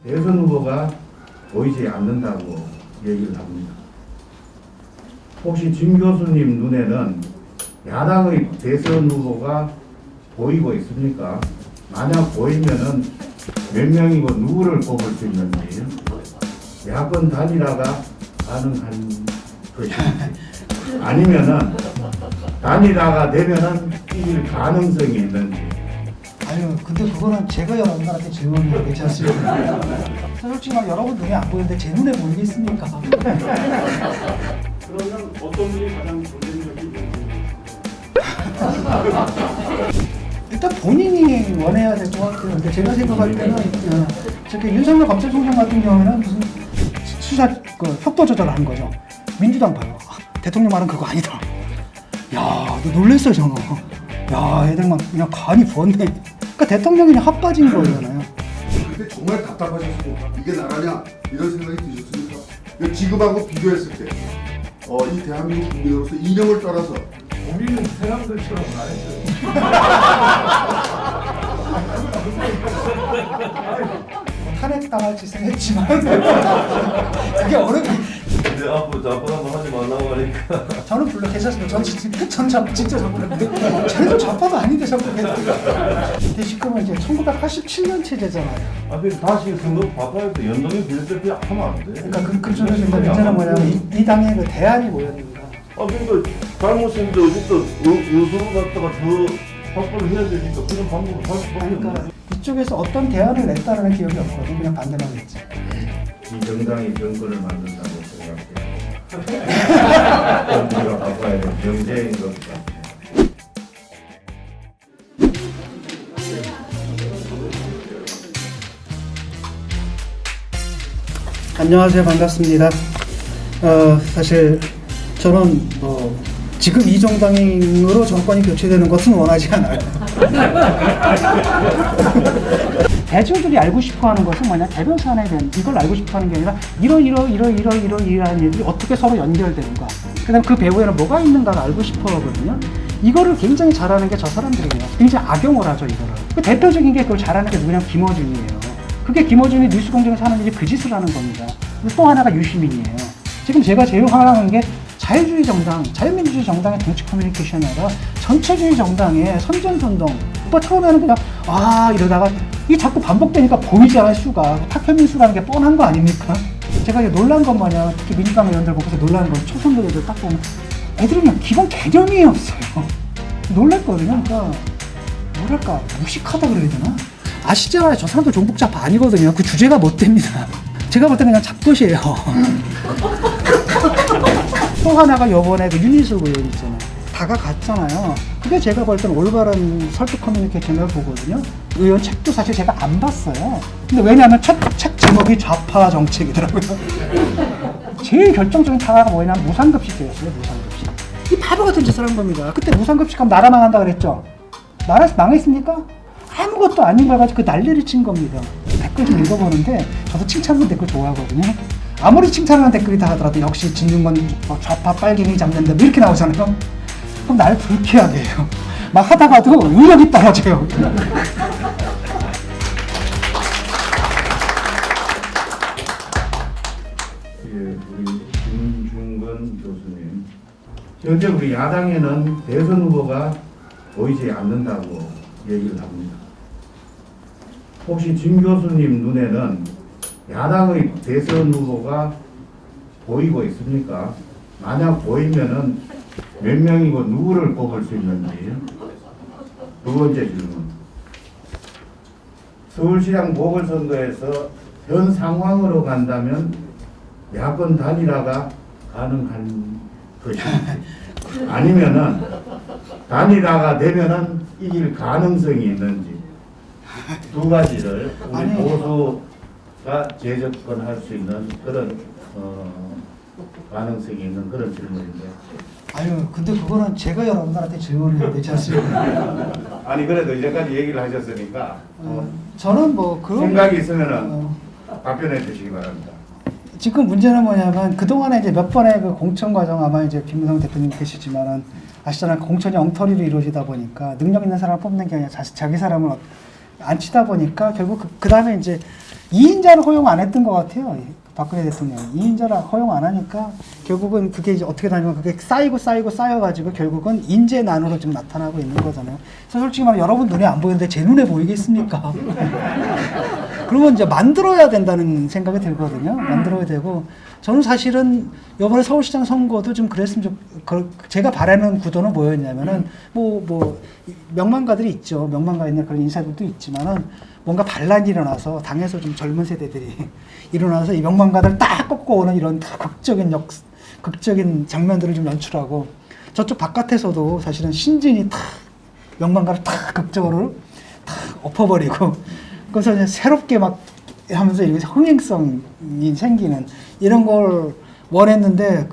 대선 후보가 보이지 않는다고 얘기를 합니다. 혹시 진 교수님 눈에는 야당의 대선 후보가 보이고 있습니까? 만약 보이면은 몇 명이고 누구를 뽑을 수 있는지, 야권 단일화가 가능한 것인지, 아니면은 단일화가 되면은 이길 가능성이 있는지. 아유, 근데 그거는 제가 여러분들한테 질문해도 되지 않습니까? 솔직히 막 여러분 눈에 안 보이는데 제 눈에 보이겠습니까? 그러면 어떤 분이 가장 경쟁력이 있는지? 일단 본인이 원해야 될 것 같아요. 근데 제가 생각할 때는 저기 윤석열 검찰총장 같은 경우에는 무슨 수사 속도 조절을 한 거죠. 민주당 봐요. 대통령 말은 그거 아니다. 야, 너 놀랬어 저거. 야, 애들 막 그냥 간이 부었네. 그러니까 대통령이 그냥 핫빠진 거잖아요. 그때 정말 답답하셨습니까? 이게 나라냐? 이런 생각이 드셨습니까? 지금하고 비교했을 때, 이 대한민국 국민으로서 이념을 떠나서 우리는 사람들처럼 말했어요. 탄핵당할 짓을 했지만 그게 어렵게. 근데 앞으로 좌파도 하지 말라고 하니까 저는 물론 괜찮습니다. 전 진짜 좌파인데 쟤도 좌파도 아닌데 자꾸 근데 지금은 이제 1987년 체제잖아요. 아 근데 다시 선거 바꿔야 돼. 연동이 비례대표 하면 안 돼. 그러니까 그쪽에서 이제 문제는 뭐냐면 이 당의 그 대안이 뭐였는가. 아 그러니까 잘못했는데 어쨌든 의도로 갖다가 더 확보를 해야 되니까 그런 방법을 할 수밖에 그러니까 없네. 이쪽에서 어떤 대안을 냈다는 기억이 없거든. 그냥 반대만 했지. 이 정당이 정권을 만든다고 생각해요. 우리가 바꿔야 될 명제인 것 같아요. 안녕하세요. 반갑습니다. 사실 저는 지금 이 정당으로 정권이 교체되는 것은 원하지 않아요. 대중들이 알고 싶어하는 것은 뭐냐? 대변 사안에 대한 이걸 알고 싶어하는 게 아니라 이러한 일들이 어떻게 서로 연결되는가. 그다음 그 배후에는 뭐가 있는가를 알고 싶어하거든요. 이거를 굉장히 잘하는 게 저 사람들이에요. 굉장히 악용을 하죠 이거를. 그 대표적인 게 그걸 잘하는 게 누구냐면 김어준이에요. 그게 김어준이 뉴스공장에서 하는 일이 그 짓을 하는 겁니다. 또 하나가 유시민이에요. 지금 제가 제일 화나는 게 자유주의 정당, 자유민주주의 정당의 정치 커뮤니케이션이 아니라 전체주의 정당의 선전선동. 오빠 처음에는 그냥 이러다가 이게 자꾸 반복되니까 보이잖아요 수가. 탁현민 수라는 게 뻔한 거 아닙니까? 제가 이제 놀란 건 뭐냐, 특히 민주당 의원들 보고서 놀란 건 초선들 애들 딱 보면 애들이 그냥 기본 개념이 없어요. 놀랐거든요. 그러니까 뭐랄까 무식하다 그래야 되나? 아시잖아요. 저 사람들 종북자파 아니거든요. 그 주제가 못 됩니다. 제가 볼 때는 그냥 잡것이에요. 또 하나가 요번에 그 윤희숙 의원 있잖아요. 다가갔잖아요. 그게 제가 볼 때는 올바른 설득 커뮤니케이션을 보거든요. 의원 책도 사실 제가 안 봤어요. 근데 왜냐하면 책 제목이 좌파 정책이더라고요. 제일 결정적인 타가가 뭐냐면 무상급식제였어요. 무상급식. 이 바보 같은 짓을 한 겁니다. 그때 무상급식하면 나라 망한다 그랬죠. 나라 망했습니까? 아무것도 아닌 걸 가지고 그 난리를 친 겁니다. 댓글 좀 읽어보는데 저도 칭찬하는 댓글 좋아하거든요. 아무리 칭찬하는 댓글이다 하더라도 역시 진중권 좌파 빨갱이 잡는다 뭐 이렇게 나오잖아요. 그럼 날 불쾌하게 해요. 막 하다가도 의욕이 떨어져요. 우리 김중근 교수님, 현재 우리 야당에는 대선 후보가 보이지 않는다고 얘기를 합니다. 혹시 진 교수님 눈에는 야당의 대선 후보가 보이고 있습니까? 만약 보이면은 몇 명이고 누구를 뽑을 수 있는지. 두 번째 질문. 서울시장 보궐선거에서 현 상황으로 간다면 야권 단일화가 가능한 것인지, 아니면은 단일화가 되면은 이길 가능성이 있는지. 두 가지를 우리 보수가 재접근할 수 있는 그런 가능성이 있는 그런 질문인데. 아유, 근데 그거는 제가 여러분들한테 질문해야 되지 않습니까? 아니 그래도 이제까지 얘기를 하셨으니까 저는 뭐 그런 생각이 있으면은 답변해 주시기 바랍니다. 지금 문제는 뭐냐면 그동안에 이제 몇 번의 그 공천 과정 아마 이제 김무성 대표님 계시지만은 아시잖아요. 공천이 엉터리로 이루어지다 보니까 능력 있는 사람을 뽑는 게 아니라 자기 사람을 안 치다 보니까 결국 그 다음에 이제 2인자를 허용 안 했던 것 같아요. 박근혜 대통령이 2인자를 허용 안 하니까 결국은 그게 이제 어떻게 되냐면 그게 쌓여가지고 결국은 인재난으로 지금 나타나고 있는 거잖아요. 그래서 솔직히 말하면 여러분 눈에 안 보이는데 제 눈에 보이겠습니까? 그러면 이제 만들어야 된다는 생각이 들거든요. 만들어야 되고 저는 사실은 이번에 서울시장 선거도 좀 그랬으면 제가 바라는 구도는 뭐였냐면은 명망가들이 있죠. 명망가 있는 그런 인사들도 있지만은 뭔가 반란이 일어나서 당에서 좀 젊은 세대들이 일어나서 이 명망가들 딱 꺾고 오는 이런 극적인 장면들을 좀 연출하고 저쪽 바깥에서도 사실은 신진이 탁 명망가를 탁 극적으로 탁 엎어버리고 그래서 이제 새롭게 막 하면서 이렇게 흥행성이 생기는 이런 걸 원했는데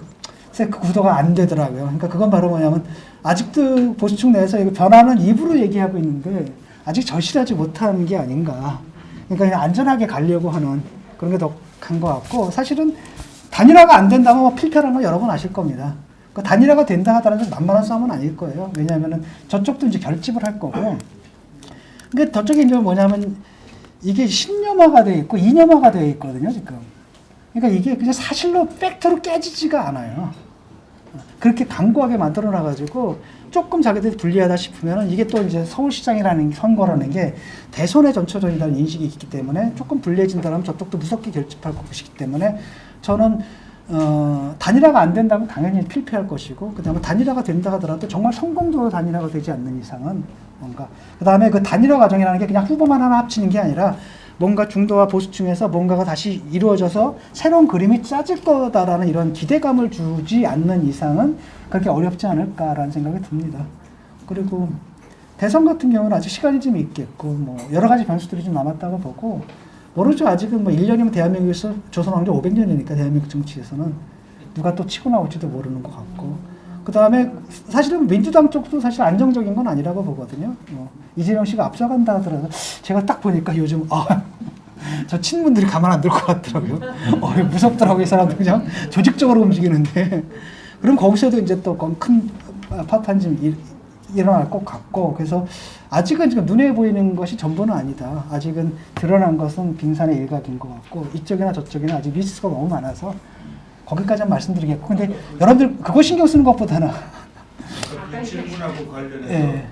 그 구도가 안 되더라고요. 그러니까 그건 바로 뭐냐면 아직도 보수층 내에서 이거 변화는 입으로 얘기하고 있는데 아직 절실하지 못한 게 아닌가. 그러니까 그냥 안전하게 가려고 하는 그런 게 더 간 것 같고 사실은 단일화가 안 된다면 뭐 필패라는 건 여러 번 아실 겁니다. 그 단일화가 된다 하더라도 만만한 싸움은 아닐 거예요. 왜냐하면은 저쪽도 이제 결집을 할 거고. 근데 저쪽에 이제 뭐냐면 이게 신념화가 되어 있고 이념화가 되어 있거든요, 지금. 그러니까 이게 그냥 사실로 팩트로 깨지지가 않아요. 그렇게 강고하게 만들어 놔가지고 조금 자기들이 불리하다 싶으면 이게 또 이제 서울시장이라는 선거라는 게 대선의 전초전이라는 인식이 있기 때문에 조금 불리해진다면 저쪽도 무섭게 결집할 것이기 때문에 저는 단일화가 안 된다면 당연히 필패할 것이고 그 다음에 단일화가 된다 하더라도 정말 성공적으로 단일화가 되지 않는 이상은 뭔가 그 다음에 그 단일화 과정이라는 게 그냥 후보만 하나 합치는 게 아니라 뭔가 중도와 보수층에서 뭔가가 다시 이루어져서 새로운 그림이 짜질 거다라는 이런 기대감을 주지 않는 이상은 그렇게 어렵지 않을까라는 생각이 듭니다. 그리고 대선 같은 경우는 아직 시간이 좀 있겠고 뭐 여러 가지 변수들이 좀 남았다고 보고 모르죠. 아직은 뭐 1년이면 대한민국에서 조선 왕조 500년이니까 대한민국 정치에서는 누가 또 치고 나올지도 모르는 것 같고 그 다음에 사실은 민주당 쪽도 사실 안정적인 건 아니라고 보거든요. 이재명 씨가 앞서간다 하더라도 제가 딱 보니까 요즘 저 친문들이 가만 안 둘 것 같더라고요. 무섭더라고요. 이 사람들 그냥 조직적으로 움직이는데 그럼 거기서도 이제 또 큰 파탄이 좀 일어날 것 같고 그래서 아직은 지금 눈에 보이는 것이 전부는 아니다. 아직은 드러난 것은 빙산의 일각인 것 같고 이쪽이나 저쪽이나 아직 리스크가 너무 많아서 거기까지만 말씀드리겠고 근데 여러분들 그거 신경 쓰는 것보다는 그 질문하고 관련해서 예.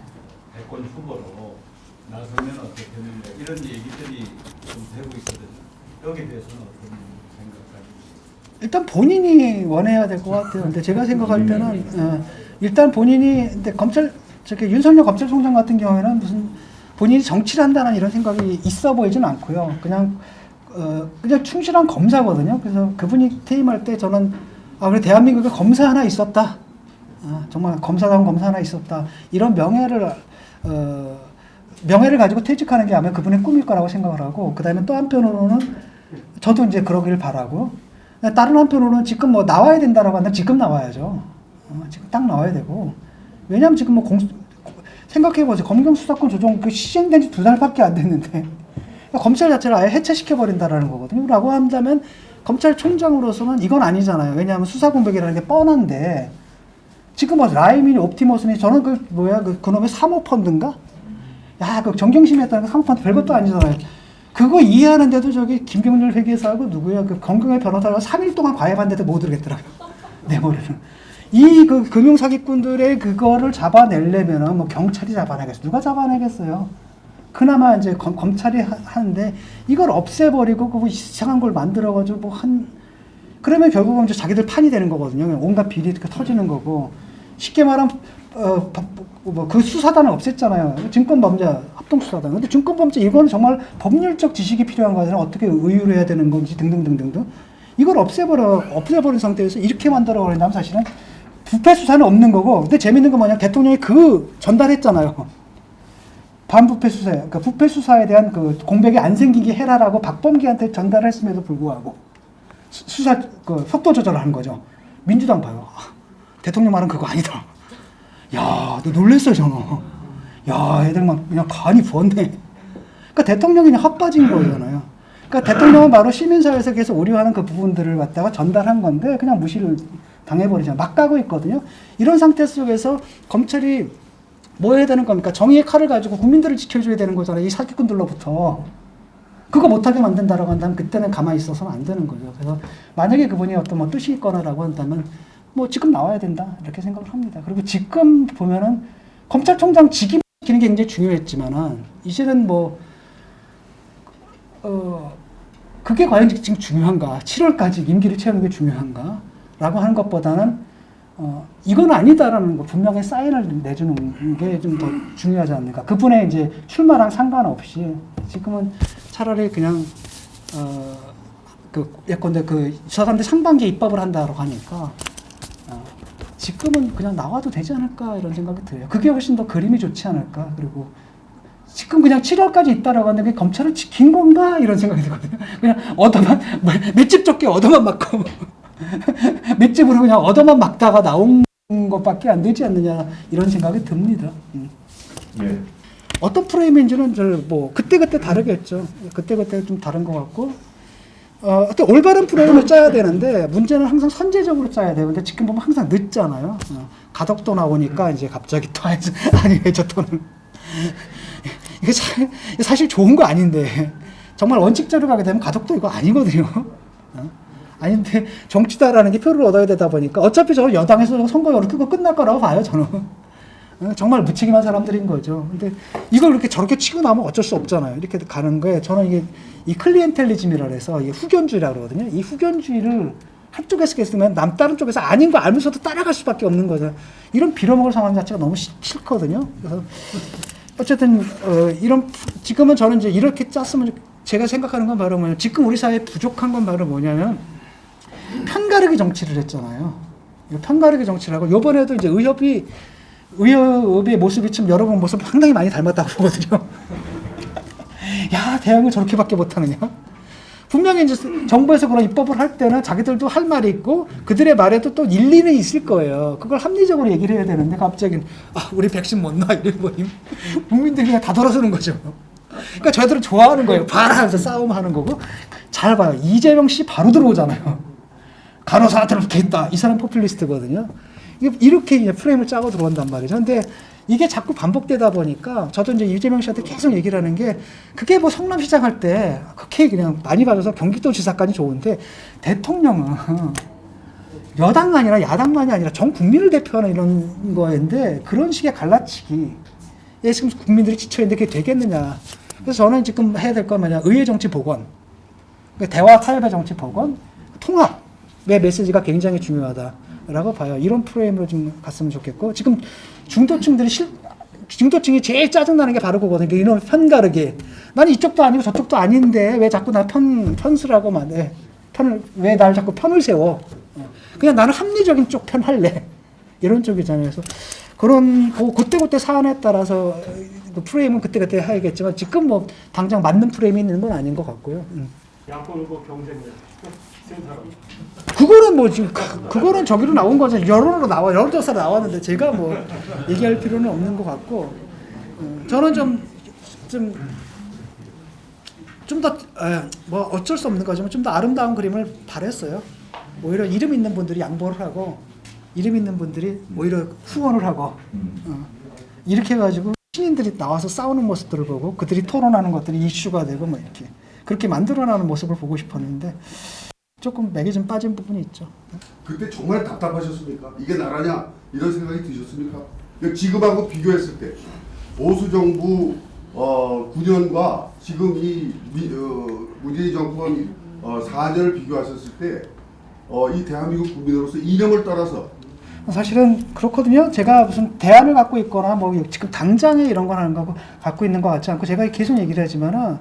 대권 후보로 나서면 어떻게 되는가 이런 얘기들이 좀 되고 있거든요. 여기에 대해서는 어떤 생각까지? 일단 본인이 원해야 될 것 같아요. 근데 제가 생각할 때는 일단 본인이 근데 윤석열 검찰총장 같은 경우에는 무슨 본인이 정치를 한다는 이런 생각이 있어 보이진 않고요. 그냥 충실한 검사거든요. 그래서 그분이 퇴임할 때 저는 그래 대한민국에 검사 하나 있었다. 정말 검사다운 검사 하나 있었다. 이런 명예를 가지고 퇴직하는 게 아마 그분의 꿈일 거라고 생각을 하고 그 다음에 또 한편으로는 저도 이제 그러기를 바라고 다른 한편으로는 지금 뭐 나와야 된다라고 한다면 지금 나와야죠. 지금 딱 나와야 되고 왜냐하면 지금 뭐 생각해보세요. 검경수사권 조정 시행된 지 2달밖에 안 됐는데 검찰 자체를 아예 해체시켜버린다라는 거거든요. 라고 한다면 검찰총장으로서는 이건 아니잖아요. 왜냐하면 수사공백이라는 게 뻔한데 지금 뭐 라임이니 옵티머스니 저는 그놈의 사모펀드인가? 야, 그 정경심했다는 그 사모펀드 별것도 아니잖아요. 그거 이해하는데도 저기 김경률 회계사하고 누구야? 그 검경의 변호사가 3일 동안 과외받는데도 못 들겠더라고요. 내 머리는. 이 그 금융사기꾼들의 그거를 잡아내려면은 뭐 경찰이 잡아내겠어요. 누가 잡아내겠어요? 그나마 이제 검찰이 하는데 이걸 없애버리고 그 이상한 걸 만들어가지고 그러면 결국은 이제 자기들 판이 되는 거거든요. 온갖 비리가 터지는 거고 쉽게 말하면 그 수사단을 없앴잖아요. 증권범죄 합동수사단. 근데 증권범죄 이거는 정말 법률적 지식이 필요한 거잖아요. 어떻게 의유를 해야 되는 건지 등등등등등. 이걸 없애버린 상태에서 이렇게 만들어버린다면 사실은 부패 수사는 없는 거고. 근데 재밌는 건 뭐냐? 대통령이 전달했잖아요. 반부패 수사, 그러니까 부패 수사에 대한 그 공백이 안 생기게 해라라고 박범계한테 전달했음에도 불구하고 수사 속도 조절을 한 거죠. 민주당 봐요. 대통령 말은 그거 아니다. 야, 너 놀랬어요, 저는. 야, 애들 막 그냥 간이 부었네. 그러니까 대통령이 그냥 헛빠진 거잖아요. 그러니까 대통령은 바로 시민사회에서 계속 우려하는 그 부분들을 갖다가 전달한 건데 그냥 무시를 당해버리잖아요. 막 가고 있거든요. 이런 상태 속에서 검찰이 뭐 해야 되는 겁니까? 정의의 칼을 가지고 국민들을 지켜줘야 되는 거잖아요. 이 사기꾼들로부터. 그거 못하게 만든다라고 한다면 그때는 가만히 있어서는 안 되는 거죠. 그래서 만약에 그분이 어떤 뭐 뜻이 있거나라고 한다면 뭐 지금 나와야 된다 이렇게 생각을 합니다. 그리고 지금 보면은 검찰총장 직임시키는 게 굉장히 중요했지만은 이제는 뭐 그게 과연 지금 중요한가? 7월까지 임기를 채우는 게 중요한가? 라고 하는 것보다는 이건 아니다라는 거 분명히 사인을 내주는 게 좀 더 중요하지 않을까? 그분의 이제 출마랑 상관없이 지금은 차라리 그냥 예컨대 저 사람들 상반기에 입법을 한다고 하니까 지금은 그냥 나와도 되지 않을까 이런 생각이 들어요. 그게 훨씬 더 그림이 좋지 않을까? 그리고 지금 그냥 7월까지 있다라고 하는데 검찰을 지킨 건가? 이런 생각이 들거든요. 그냥 맷집 좁게 얻어만 맞고 맷집으로 그냥 얻어만 막다가 나온 것밖에 안 되지 않느냐 이런 생각이 듭니다. 예. 어떤 프레임인지는 뭐 그때그때 다르겠죠. 그때그때 좀 다른 것 같고 어떤 올바른 프레임을 짜야 되는데 문제는 항상 선제적으로 짜야 돼요. 근데 지금 보면 항상 늦잖아요. 가덕도 나오니까 이제 갑자기 또 아니 왜 저 또는 이게 사실 좋은 거 아닌데 정말 원칙대로 가게 되면 가덕도 이거 아니거든요. 아닌데 정치다라는 게 표를 얻어야 되다 보니까 어차피 저는 여당에서 선거 그거 끝날 거라고 봐요. 저는 정말 무책임한 사람들인 거죠. 근데 이걸 이렇게 저렇게 치고 나면 어쩔 수 없잖아요. 이렇게 가는 거에 저는 이게 이 클리엔텔리즘이라 해서 이게 후견주의라고 그러거든요. 이 후견주의를 한쪽에서 했으면 다른 쪽에서 아닌 거 알면서도 따라갈 수밖에 없는 거죠. 이런 빌어먹을 상황 자체가 너무 싫거든요. 그래서 어쨌든 지금은 저는 이제 이렇게 짰으면 제가 생각하는 건 바로 뭐냐면 지금 우리 사회에 부족한 건 바로 뭐냐면 편가르기 정치를 했잖아요. 편가르기 정치를 하고 요번에도 이제 의협의 모습이 참 여러분 모습 상당히 많이 닮았다고 보거든요. 야, 대응을 저렇게밖에 못하느냐? 분명히 이제 정부에서 그런 입법을 할 때는 자기들도 할 말이 있고 그들의 말에도 또 일리는 있을 거예요. 그걸 합리적으로 얘기를 해야 되는데 갑자기 우리 백신 못 놔 이런 거 국민들이 그냥 다 돌아서는 거죠. 그러니까 저희들은 좋아하는 거예요. 봐라 하면서 싸움하는 거고 잘 봐요. 이재명 씨 바로 들어오잖아요. 간호사한테 이렇게 했다. 이 사람 포퓰리스트거든요. 이렇게 이제 프레임을 짜고 들어온단 말이죠. 근데 이게 자꾸 반복되다 보니까 저도 이제 이재명 씨한테 계속 얘기를 하는 게 그게 뭐 성남시장 할 때 그렇게 그냥 많이 받아서 경기도지사까지 좋은데 대통령은 여당만 아니라 야당만이 아니라 전 국민을 대표하는 이런 거인데 그런 식의 갈라치기에 지금 국민들이 지쳐있는데 그게 되겠느냐. 그래서 저는 지금 해야 될 건 뭐냐. 의회 정치 복원, 대화 타협의 정치 복원, 통합의 메시지가 굉장히 중요하다라고 봐요. 이런 프레임으로 좀 갔으면 좋겠고 지금 중도층이 제일 짜증나는 게 바로 그거거든요. 이런 편가르기. 난 이쪽도 아니고 저쪽도 아닌데 왜 자꾸 나 편수라고 말해. 왜 날 자꾸 편을 세워. 그냥 나는 합리적인 쪽 편 할래. 이런 쪽이잖아요. 그래서 그런 그때 사안에 따라서 그 프레임은 그때 해야겠지만 지금 뭐 당장 맞는 프레임이 있는 건 아닌 것 같고요. 야권 후보 경쟁력 센 사람. 그거는 뭐 지금 그거는 저기로 나온 거죠. 여론으로 여론조사로 나왔는데 제가 뭐 얘기할 필요는 없는 것 같고 저는 좀 더 뭐 어쩔 수 없는 거지만 좀 더 아름다운 그림을 바랬어요. 오히려 이름 있는 분들이 양보를 하고 이름 있는 분들이 오히려 후원을 하고 이렇게 해가지고 신인들이 나와서 싸우는 모습들을 보고 그들이 토론하는 것들이 이슈가 되고 뭐 이렇게 그렇게 만들어나는 모습을 보고 싶었는데 조금 맥이 좀 빠진 부분이 있죠. 그때 정말 답답하셨습니까? 이게 나라냐 이런 생각이 드셨습니까? 지금하고 비교했을 때 보수 정부 9년과 지금 이 문재인 정권 4년을 비교하셨을 때 이 대한민국 국민으로서 이념을 따라서 사실은 그렇거든요. 제가 무슨 대안을 갖고 있거나 뭐 지금 당장에 이런 걸 하는 거 갖고 있는 것 같지 않고 제가 계속 얘기를 하지만은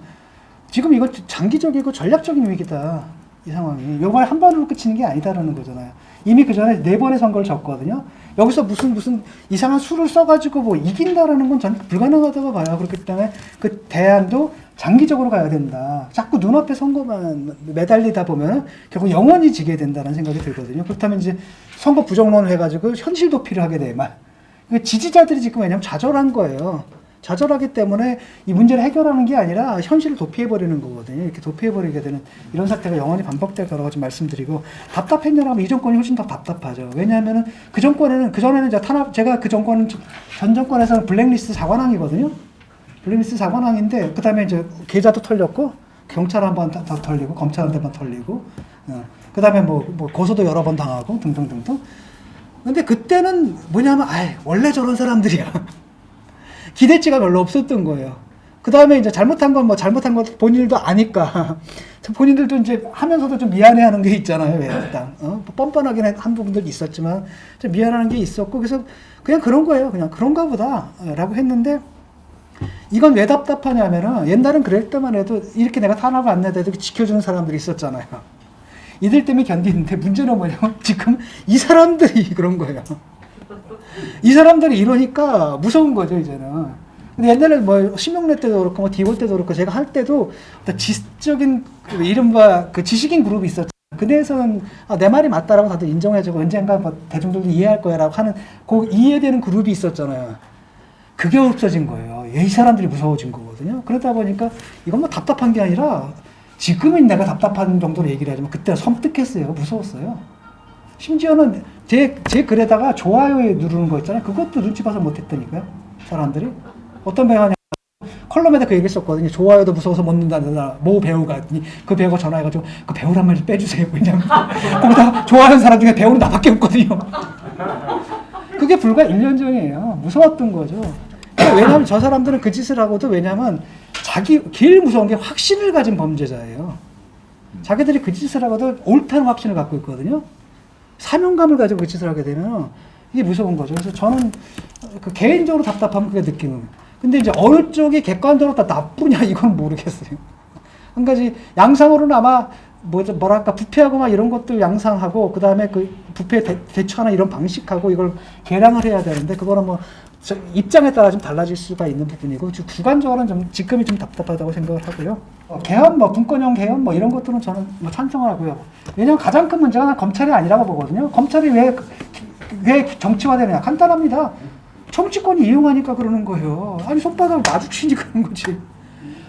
지금 이거 장기적이고 전략적인 위기다. 이 상황이 요번에 한 번으로 끝이는 게 아니다라는 거잖아요. 이미 그 전에 4번의 선거를 졌거든요. 여기서 무슨 이상한 수를 써가지고 뭐 이긴다라는 건 저는 불가능하다고 봐요. 그렇기 때문에 그 대안도 장기적으로 가야 된다. 자꾸 눈앞에 선거만 매달리다 보면 결국 영원히 지게 된다는 생각이 들거든요. 그렇다면 이제 선거 부정론을 해가지고 현실 도피를 하게 되면 지지자들이 지금 왜냐면 좌절한 거예요. 좌절하기 때문에 이 문제를 해결하는 게 아니라 현실을 도피해버리는 거거든요. 이렇게 도피해버리게 되는 이런 사태가 영원히 반복될 거라고 좀 말씀드리고 답답했냐고 하면 이 정권이 훨씬 더 답답하죠. 왜냐하면은 그전에는 이제 제가 전 정권에서는 블랙리스트 4관왕이거든요. 블랙리스트 4관왕인데 그 다음에 이제 계좌도 털렸고 경찰 한 번 더 털리고 검찰한테 한 번 털리고 그 다음에 뭐 고소도 여러 번 당하고 등등등등. 근데 그때는 뭐냐면 원래 저런 사람들이야. 기대치가 별로 없었던 거예요. 그 다음에 이제 잘못한 건 본인들도 아니까 본인들도 이제 하면서도 좀 미안해하는 게 있잖아요. 일단 뻔뻔하긴 한 부분들이 있었지만 좀 미안하는 게 있었고 그래서 그냥 그런 거예요. 그냥 그런가 보다라고 했는데 이건 왜 답답하냐면은 옛날엔 그럴 때만 해도 이렇게 내가 탄압을 안 내도 지켜주는 사람들이 있었잖아요. 이들 때문에 견디는데 문제는 뭐냐면 지금 이 사람들이 그런 거예요. 이 사람들이 이러니까 무서운 거죠 이제는. 근데 옛날에 뭐 심영래 때도 그렇고 뭐 디올 때도 그렇고 제가 할 때도 어떤 지적인 이른바 그 지식인 그룹이 있었죠. 그 내에서는 내 말이 맞다라고 다들 인정해주고 언젠가 뭐 대중들도 이해할 거야라고 하는 그 이해되는 그룹이 있었잖아요. 그게 없어진 거예요. 이 사람들이 무서워진 거거든요. 그러다 보니까 이건 뭐 답답한 게 아니라 지금은 내가 답답한 정도로 얘기를 하지만 그때는 섬뜩했어요. 무서웠어요. 심지어는 제 글에다가 좋아요에 누르는 거 있잖아요. 그것도 눈치 봐서 못했다니까요. 사람들이. 어떤 배우가 컬럼에다 그 얘기 했었거든요. 좋아요도 무서워서 못 넣는다. 모 배우가 그 배우가 전화해가지고 그 배우란 말 좀 빼주세요. 왜냐면 거기다 좋아하는 사람 중에 배우는 나밖에 없거든요. 그게 불과 1년 전이에요. 무서웠던 거죠. 그러니까 왜냐하면 저 사람들은 그 짓을 하고도 왜냐하면 제일 무서운 게 확신을 가진 범죄자예요. 자기들이 그 짓을 하고도 옳다는 확신을 갖고 있거든요. 사명감을 가지고 그 짓을 하게 되면 이게 무서운 거죠. 그래서 저는 그 개인적으로 답답하면 그게 느끼는 거예요. 근데 이제 어느 쪽이 객관적으로 다 나쁘냐 이건 모르겠어요. 한 가지 양상으로는 아마 뭐랄까 부패하고 막 이런 것들 양상하고 그 다음에 그 부패 대처하는 이런 방식하고 이걸 개량을 해야 되는데 그거는 뭐 입장에 따라 좀 달라질 수가 있는 부분이고 주관적으로는 좀 지금이 좀 답답하다고 생각을 하고요. 개헌 분권형 개헌 이런 것들은 저는 찬성하고요. 왜냐하면 가장 큰 문제가 검찰이 아니라고 보거든요. 검찰이 왜 정치화되느냐 간단합니다. 정치권이 이용하니까 그러는 거예요. 아니 손바닥을 마주치니 그런 거지.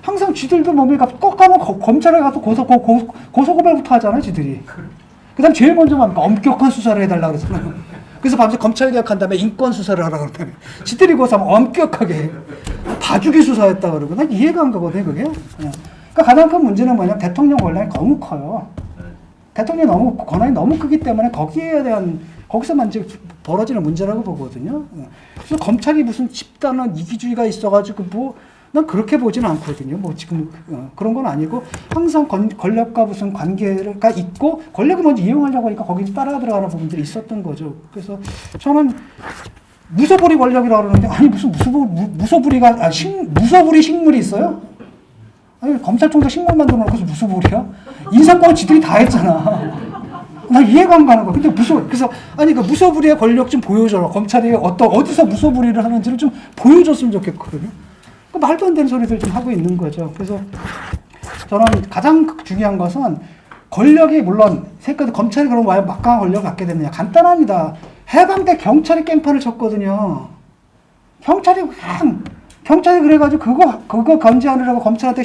항상 쥐들도 뭡니까 꼭 가면 검찰에 가서 고소고발부터 하잖아요 지들이. 그 다음 제일 먼저 뭡니까 엄격한 수사를 해달라고 그러잖아요. 그래서 밤새 검찰 개혁한 다음에 인권 수사를 하라고 그러다며 지들이 고소하면 엄격하게 봐주기 수사했다 그러고 난 이해가 안 가거든요 그게. 그러니까 가장 큰 문제는 뭐냐면 대통령 권한이 너무 커요. 대통령이 권한이 너무 크기 때문에 거기에 대한 거기서만 이제 벌어지는 문제라고 보거든요. 그래서 검찰이 무슨 집단은 이기주의가 있어가지고 난 그렇게 보지는 않거든요. 지금 그런 건 아니고 항상 권력과 무슨 관계가 있고 권력을 먼저 이용하려고 하니까 거기 따라 들어가는 부분들이 있었던 거죠. 그래서 저는 무소불위 권력이라고 그러는데 아니 무슨 무소불위 식물이 있어요? 아니 검찰총장 식물 만들어 놓고서 무소불위야? 인사권은 지들이 다 했잖아. 나 이해가 안 가는 거야. 근데 그래서 아니 그 무소불위의 권력 좀 보여줘라. 검찰이 어디서 무소불위를 하는지를 좀 보여줬으면 좋겠거든요. 말도 안 되는 소리들 좀 하고 있는 거죠. 그래서 저는 가장 중요한 것은 권력이 물론 검찰이 그럼 왜 막강한 권력을 갖게 됐느냐. 간단합니다. 해방때 경찰이 깽판을 쳤거든요. 경찰이 그래가지고 그거 견제하느라고 검찰한테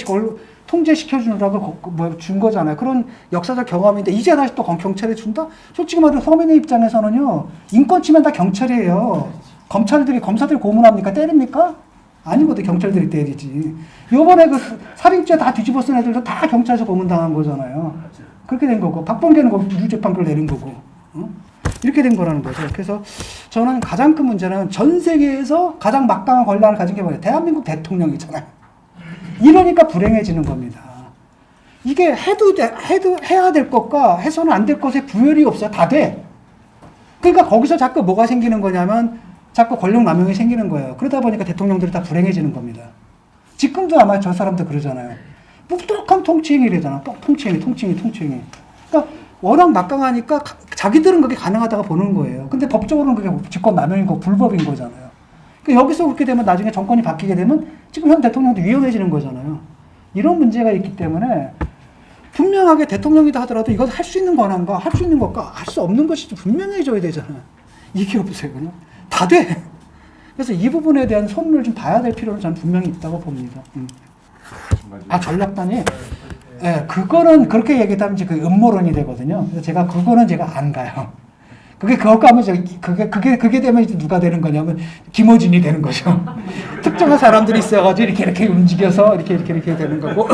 통제시켜주느라고 준 거잖아요. 그런 역사적 경험인데 이제 다시 또 경찰이 준다? 솔직히 말해서 서민의 입장에서는요. 인권 침해는 다 경찰이에요. 검사들이 고문합니까? 때립니까? 아니거든. 경찰들이 때리지. 요번에 그 살인죄 다 뒤집어 쓴 애들도 다 경찰에서 고문당한 거잖아요. 그렇게 된 거고 박범계는 유죄 판결 내린 거고 이렇게 된 거라는 거죠. 그래서 저는 가장 큰 문제는 전 세계에서 가장 막강한 권한을 가진 게 뭐예요? 대한민국 대통령이잖아요. 이러니까 불행해지는 겁니다. 이게 해야 될 것과 해서는 안 될 것에 구별이 없어요. 다 돼. 그러니까 거기서 자꾸 뭐가 생기는 거냐면 자꾸 권력 남용이 생기는 거예요. 그러다 보니까 대통령들이 다 불행해지는 겁니다. 지금도 아마 저 사람들 그러잖아요. 똑똑한 통치행위래잖아. 통치행위. 그러니까 워낙 막강하니까 자기들은 그게 가능하다고 보는 거예요. 근데 법적으로는 그게 직권 남용이고 불법인 거잖아요. 그러니까 여기서 그렇게 되면 나중에 정권이 바뀌게 되면 지금 현 대통령도 위험해지는 거잖아요. 이런 문제가 있기 때문에 분명하게 대통령이다 하더라도 이것 할 수 있는 권한과 할 수 있는 것과 할 수 없는 것이 분명해져야 되잖아요. 이게 없어요. 그냥 다 돼. 그래서 이 부분에 대한 손을 좀 봐야 될 필요는 저는 분명히 있다고 봅니다. 전략단이 그거는 그렇게 얘기하면 이제 그 음모론이 되거든요. 그래서 그거는 제가 안 가요. 그거 하면 그게 되면 이제 누가 되는 거냐면 김어준이 되는 거죠. 특정한 사람들이 있어가지고 이렇게 움직여서 이렇게 되는 거고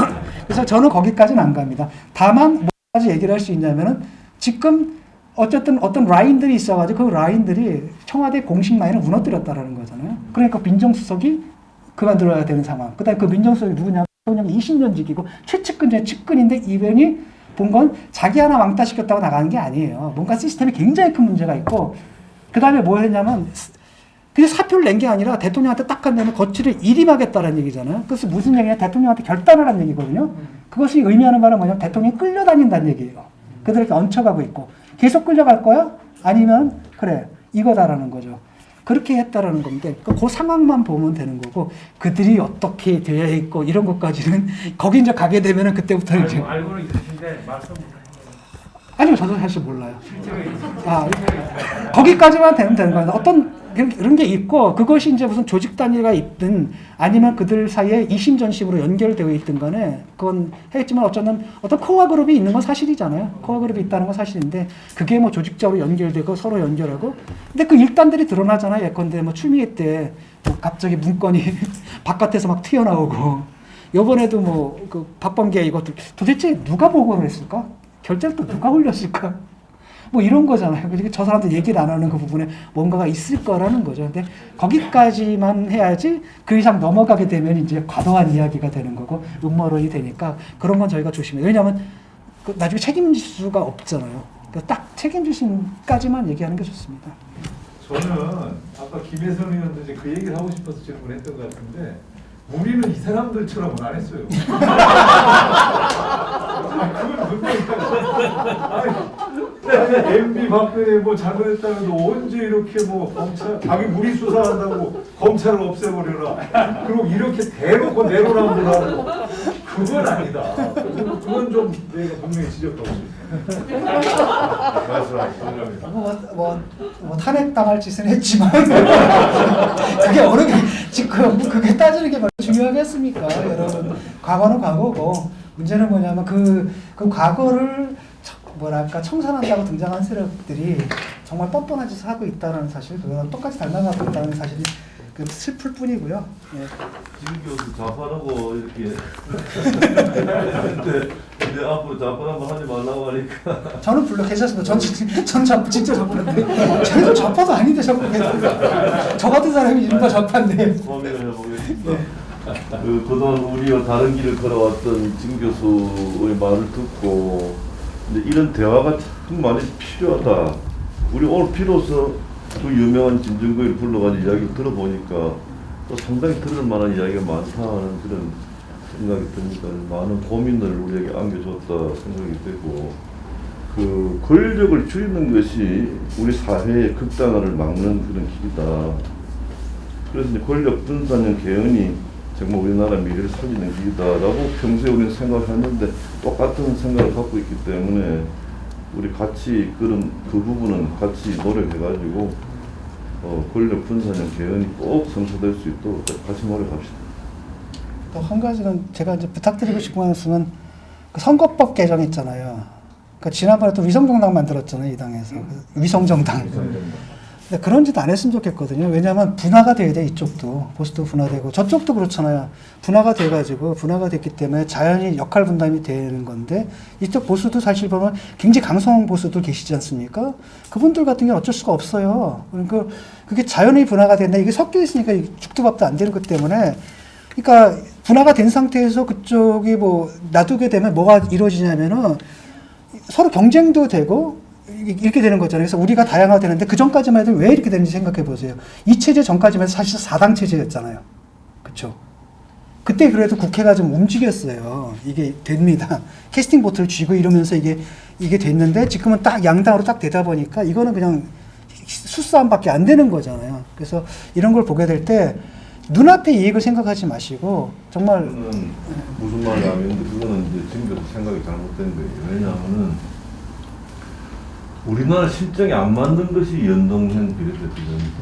그래서 저는 거기까지는 안 갑니다. 다만 뭐까지 얘기를 할 수 있냐면은 지금 어쨌든 어떤 라인들이 있어가지고 그 라인들이 청와대 공식 라인을 무너뜨렸다라는 거잖아요. 그러니까 민정수석이 그만들어야 되는 상황. 그다음에 그 민정수석이 누구냐? 대통령이 20년직이고 최측근 중에 측근인데 이분이 본 건 자기 하나 왕따시켰다고 나가는 게 아니에요. 뭔가 시스템에 굉장히 큰 문제가 있고 그 다음에 뭐 했냐면 그냥 사표를 낸 게 아니라 대통령한테 딱 한다면 거취를 일임하겠다는 얘기잖아요. 그래서 무슨 얘기냐? 대통령한테 결단을 한 얘기거든요. 그것이 의미하는 바는 뭐냐면 대통령이 끌려다닌다는 얘기예요. 그들에게 얹혀가고 있고 계속 끌려갈 거야? 아니면 그래 이거다라는 거죠. 그렇게 했다라는 건데 그 상황만 보면 되는 거고 그들이 어떻게 되어 있고 이런 것까지는 거기 이제 가게 되면은 그때부터 이제 알고는 있으신데 말씀 못하시는 아니요 저도 사실 몰라요. 거기까지만 되면 되는 거예요. 어떤 그런 게 있고 그것이 이제 무슨 조직 단위가 있든 아니면 그들 사이에 이심전심으로 연결되어 있든 간에 그건 했지만 어쩌면 어떤 코어 그룹이 있는 건 사실이잖아요. 코어 그룹이 있다는 건 사실인데 그게 뭐 조직적으로 연결되고 서로 연결하고 근데 그 일단들이 드러나잖아요. 예컨대 뭐 추미애 때 뭐 갑자기 문건이 바깥에서 막 튀어나오고 요번에도 뭐 그 박범계 이것도 도대체 누가 보고를 했을까? 결제를 또 누가 올렸을까? 뭐 이런 거잖아요. 그러니까 저 사람들 얘기를 안 하는 그 부분에 뭔가가 있을 거라는 거죠. 근데 거기까지만 해야지 그 이상 넘어가게 되면 이제 과도한 이야기가 되는 거고 음모론이 되니까 그런 건 저희가 조심해요. 왜냐하면 그 나중에 책임질 수가 없잖아요. 그러니까 딱 책임지심까지만 얘기하는 게 좋습니다. 저는 아까 김혜선 의원도 이제 그 얘기를 하고 싶어서 질문했던 것 같은데 우리는 이 사람들처럼은 안 했어요. 그건 분명히 아니, MB 박근혜 뭐 잘못했다면서 언제 이렇게 뭐 검찰 자기 무리 수사한다고 검찰을 없애버려라. 그리고 이렇게 대놓고 내로남불하고 그건 아니다. 그건 좀 내가 분명히 지적하고 싶어요. 말씀하시죠. 뭐 탄핵당할 짓은 했지만 그게 어느 게 지금 그게 따지는 게 중요하겠습니까, 여러분? 과거는 과거고 문제는 뭐냐면 그 과거를 뭐랄까 청산한다고 등장한 세력들이 정말 뻔뻔한 짓을 하고 있다는 사실, 그거랑 똑같이 닮아가고 있다는 사실이 그 슬플 뿐이고요. 예. 지금 교수 자판하고 이렇게 근데 앞으로 자판하면 하지 말라고 하니까 저는 물론 괜찮습니다. 전 진짜 좌파인데 쟤도 좌파도 아닌데 자꾸 저 같은 사람이 이른바 좌파인데. 고민을 해보겠습니다. 그동안 우리와 다른 길을 걸어왔던 진 교수의 말을 듣고 근데 이런 대화가 참 많이 필요하다. 우리 오늘 비로소 그 유명한 진중권을 불러가지고 이야기를 들어보니까 또 상당히 들을 만한 이야기가 많다는 그런 생각이 드니까 많은 고민을 우리에게 안겨줬다 생각이 되고 그 권력을 줄이는 것이 우리 사회의 극단화를 막는 그런 길이다. 그래서 이제 권력 분산형 개헌이 정말 우리나라 미래를 살리는 길이다라고 평소에 우리는 생각했는데 똑같은 생각을 갖고 있기 때문에 우리 같이 그런 그 부분은 같이 노력해가지고 권력 분산형 개헌이 꼭 성사될 수 있도록 같이 노력합시다. 또 한 가지는 제가 이제 부탁드리고 싶은 말씀은 그 선거법 개정 있잖아요. 그러니까 지난번에 또 위성정당 만들었잖아요, 이 당에서. 위성정당. 근데 그런 짓 안 했으면 좋겠거든요. 왜냐하면 분화가 돼야 돼, 이쪽도. 보수도 분화되고 저쪽도 그렇잖아요. 분화가 돼가지고 분화가 됐기 때문에 자연히 역할 분담이 되는 건데 이쪽 보수도 사실 보면 굉장히 강성 보수들 계시지 않습니까? 그분들 같은 경우는 어쩔 수가 없어요. 그러니까 그게 자연히 분화가 된다. 이게 섞여 있으니까 죽도 밥도 안 되는 것 때문에 그러니까 분화가 된 상태에서 그쪽이 뭐 놔두게 되면 뭐가 이루어지냐면은 서로 경쟁도 되고 이렇게 되는 거잖아요. 그래서 우리가 다양화되는데 그 전까지만 해도 왜 이렇게 되는지 생각해 보세요. 이 체제 전까지만 해도 사실 4당 체제였잖아요. 그렇죠? 그때 그래도 국회가 좀 움직였어요. 이게 됩니다. 캐스팅 보트를 쥐고 이러면서 이게 됐는데 지금은 딱 양당으로 딱 되다 보니까 이거는 그냥 수싸움밖에 안 되는 거잖아요. 그래서 이런 걸 보게 될 때 눈앞의 이익을 생각하지 마시고 정말 무슨 말이냐면 그거는 이제 지금부터 생각이 잘못된 거예요. 왜냐하면은 우리나라 실정에 안 맞는 것이 연동형 비례대표입니다.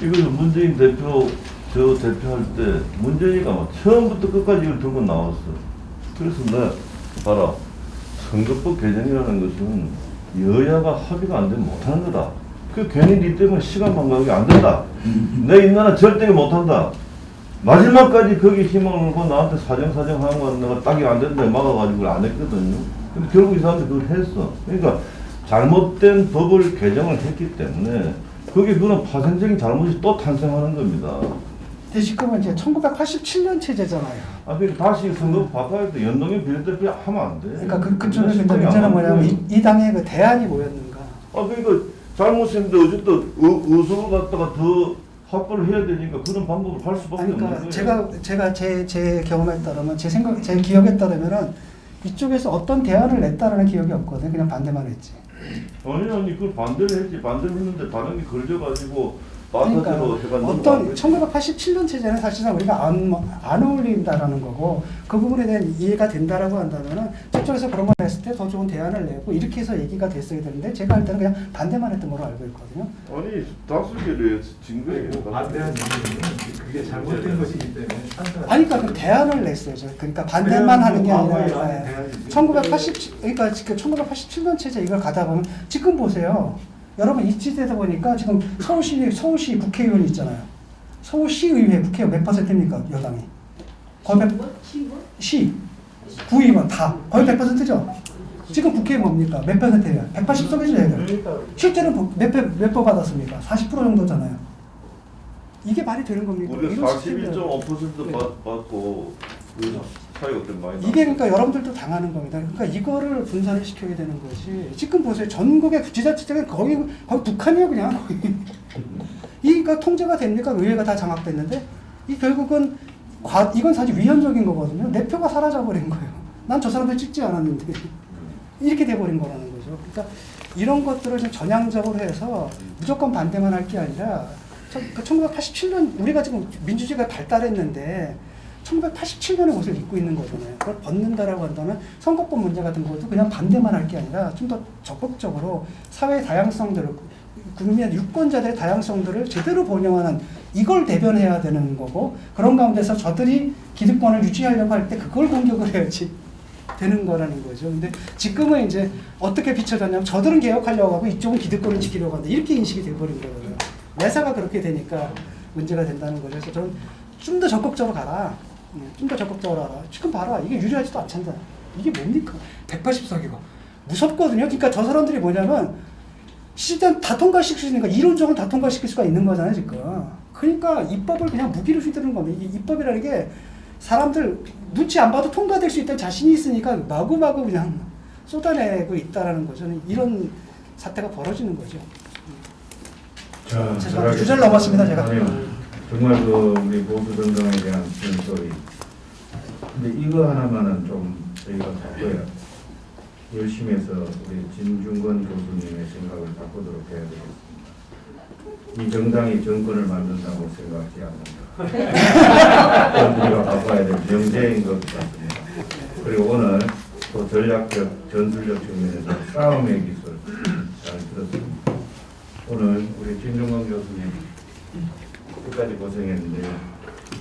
이걸 문재인 대표 저 대표할 때 문재인이가 막 처음부터 끝까지 이걸 들고 나왔어. 그래서 내가 봐라, 선거법 개정이라는 것은 여야가 합의가 안 되면 못하는 거다. 그 괜히 니 때문에 시간 망각이 안 된다. 내 이 나라 절대 못한다. 마지막까지 거기 힘을 걸고 나한테 사정하는 건 내가 딱이 안 된다고 막아가지고 그걸 안 했거든요. 근데 결국 이 사람들이 그걸 했어. 그러니까 잘못된 법을 개정을 했기 때문에 그게 그런 파생적인 잘못이 또 탄생하는 겁니다. 근데 지금은 이제 1987년 체제잖아요. 아, 그러니까 다시 선거 바꿔야 돼. 연동형 비례대표 하면 안 돼. 그러니까 그쪽에 근데 문제는 뭐냐면 이 당의 그 대안이 뭐였는가. 아, 그러니까 잘못했는데 어쨌든 의석을 갖다가 더 확보를 해야 되니까 그런 방법을 할 수밖에 아니, 없는 그러니까 거예요. 제가 제 경험에 따르면 제 기억에 따르면은 이쪽에서 어떤 대안을 냈다라는 기억이 없거든. 그냥 반대만 했지. 아니 그걸 반대를 했지. 반대를 했는데 다른 게 걸려가지고 그러니까 마사지로 해가 어떤 1987년 체제는 사실상 우리가 안 어울린다라는 거고 그 부분에 대한 이해가 된다라고 한다면은 저쪽에서 그런 걸 했을 때 더 좋은 대안을 내고 이렇게 해서 얘기가 됐어야 되는데 제가 할 때는 그냥 반대만 했던 걸로 알고 있거든요. 아니 5개를 증거예요. 반대한 이유는 그게 잘못된 것이기 때문에 찬성하지. 아니 그러니까 그 대안을 냈어요. 그러니까 반대만 하는 게 아니라 대안이지. 1987년 체제 이걸 가다 보면 지금 보세요. 여러분 이치되다 보니까 지금 서울시 국회의원이 있잖아요. 서울시의회 국회의원 몇 퍼센트입니까 여당이? 거의 100, 구의원 다 거의 100%죠. 지금 국회의원 뭡니까? 몇 퍼센트예요? 180석이죠 얘들. 실제로 몇 표 받았습니까? 40% 정도잖아요. 이게 말이 되는 겁니까? 우리가 이런 시스템이라는 41.5% 받고 그 차이가 좀 많이 이게 그러니까 여러분들도 당하는 겁니다. 그러니까 이거를 분산을 시켜야 되는 것이 지금 보세요. 전국의 지자체장은 거의 북한이에요 그냥 거의. 이가 통제가 됩니까? 의회가 다 장악됐는데 이 결국은 이건 사실 위헌적인 거거든요. 내 표가 사라져 버린 거예요. 난 저 사람들 찍지 않았는데 이렇게 돼버린 거라는 거죠. 그러니까 이런 것들을 좀 전향적으로 해서 무조건 반대만 할 게 아니라 1987년 우리가 지금 민주주의가 발달했는데 1987년의 옷을 입고 있는 거잖아요. 그걸 벗는다라고 한다면 선거법 문제 같은 것도 그냥 반대만 할 게 아니라 좀 더 적극적으로 사회의 다양성들을 국민의 유권자들의 다양성들을 제대로 반영하는 이걸 대변해야 되는 거고 그런 가운데서 저들이 기득권을 유지하려고 할 때 그걸 공격을 해야지 되는 거라는 거죠. 근데 지금은 이제 어떻게 비춰졌냐면 저들은 개혁하려고 하고 이쪽은 기득권을 지키려고 한다 이렇게 인식이 돼버린 거거든요. 매사가 그렇게 되니까 문제가 된다는 거죠. 그래서 저는 좀 더 적극적으로 가라. 좀 더 적극적으로 하라. 지금 봐라. 이게 유리하지도 않잖아. 이게 뭡니까? 180석이고. 무섭거든요. 그러니까 저 사람들이 뭐냐면 시스템 다 통과시킬 수 있으니까 이론적으로 다 통과시킬 수가 있는 거잖아요. 지금. 그러니까 입법을 그냥 무기로 휘두르는 겁니다. 이 입법이라는 게 사람들 눈치 안 봐도 통과될 수 있다는 자신이 있으니까 마구마구 그냥 쏟아내고 있다라는 거죠. 이런 사태가 벌어지는 거죠. 자, 죄송합니다. 주제를 넘었습니다, 제가. 아니요. 정말 그 우리 보수 정당에 대한 소리. 근데 이거 하나만은 좀 저희가 바꿔야 열심히 해서 우리 진중권 교수님의 생각을 바꾸도록 해야 되겠습니다. 이 정당이 정권을 만든다고 생각하지 않는다. 우리가 바꿔야 될 명제인 것 같습니다. 그리고 오늘 또 전략적, 전술적 측면에서 싸움의 기술 잘 들었습니다. 오늘 우리 진중권 교수님 끝까지 고생했는데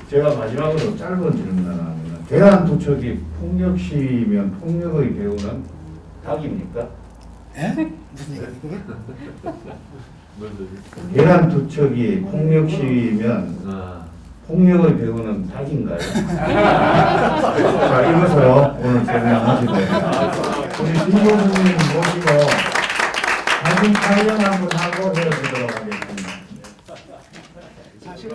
제가 마지막으로 짧은 질문 하나 하면 대한도척이 폭력 시위면 폭력의 배후는 닭입니까? 에? 무슨 얘기야 그게? 대한도척이 폭력 시위면 폭력의 배후는 닭인가요? 자, 이것으로 오늘 설명하시고 우리 진 교수님 모시고 사진 촬영 한번 하고 헤어지도록 하겠습니다. 사실은